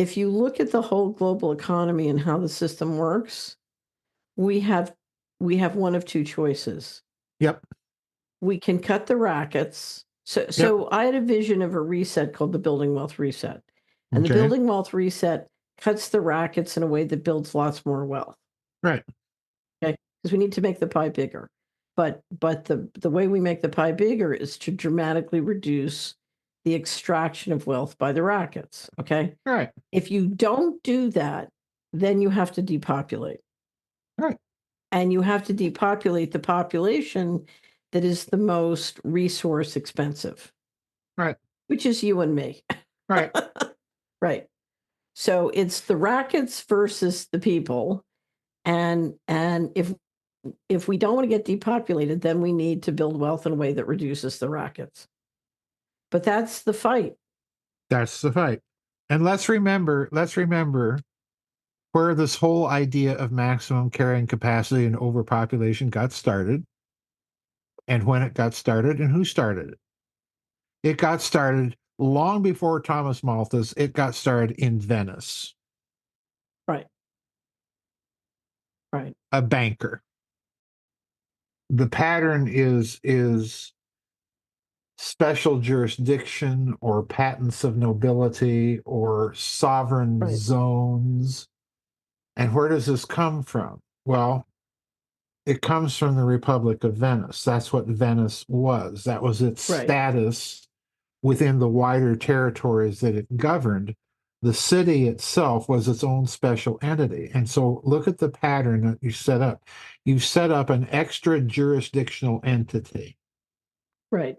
if you look at the whole global economy and how the system works, we have one of two choices. Yep. We can cut the rackets. So I had a vision of a reset called the Building Wealth Reset. And the Okay. Building Wealth Reset cuts the rackets in a way that builds lots more wealth. Right. Okay. Because we need to make the pie bigger. But the way we make the pie bigger is to dramatically reduce the extraction of wealth by the rackets. Okay. Right. If you don't do that, then you have to depopulate. Right. And you have to depopulate the population that is the most resource expensive. Right. Which is you and me. Right. Right. So it's the rackets versus the people. And if we don't want to get depopulated, then we need to build wealth in a way that reduces the rackets. But that's the fight. That's the fight. And let's remember where this whole idea of maximum carrying capacity and overpopulation got started, and when it got started, and who started it. It got started long before Thomas Malthus. It got started in Venice. Right. Right. A banker. The pattern is special jurisdiction or patents of nobility or sovereign zones. And where does this come from? Well, it comes from the Republic of Venice. That's what Venice was. That was its status within the wider territories that it governed. The city itself was its own special entity. And so look at the pattern that you set up. You've set up an extra jurisdictional entity. Right.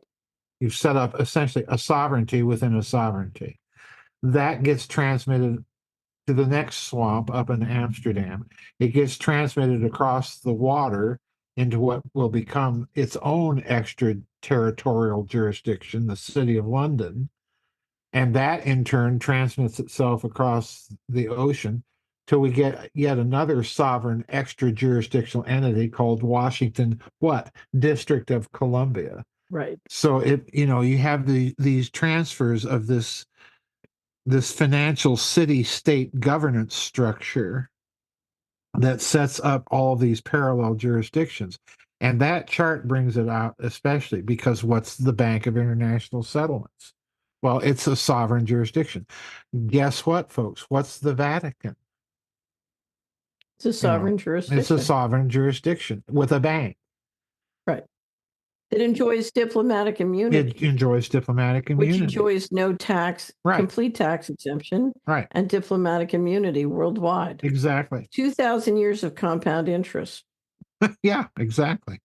You've set up essentially a sovereignty within a sovereignty. That gets transmitted to the next swamp up in Amsterdam. It gets transmitted across the water into what will become its own extraterritorial jurisdiction, the City of London. And that in turn transmits itself across the ocean till we get yet another sovereign extra jurisdictional entity called Washington, District of Columbia. Right. So you have these transfers of this financial city-state governance structure that sets up all these parallel jurisdictions. And that chart brings it out, especially because what's the Bank of International Settlements? Well, it's a sovereign jurisdiction. Guess what, folks? What's the Vatican? It's a sovereign jurisdiction. It's a sovereign jurisdiction with a bank. Right. It enjoys diplomatic immunity. It enjoys diplomatic immunity. Which enjoys no tax, complete tax exemption, and diplomatic immunity worldwide. Exactly. 2,000 years of compound interest. Yeah, exactly.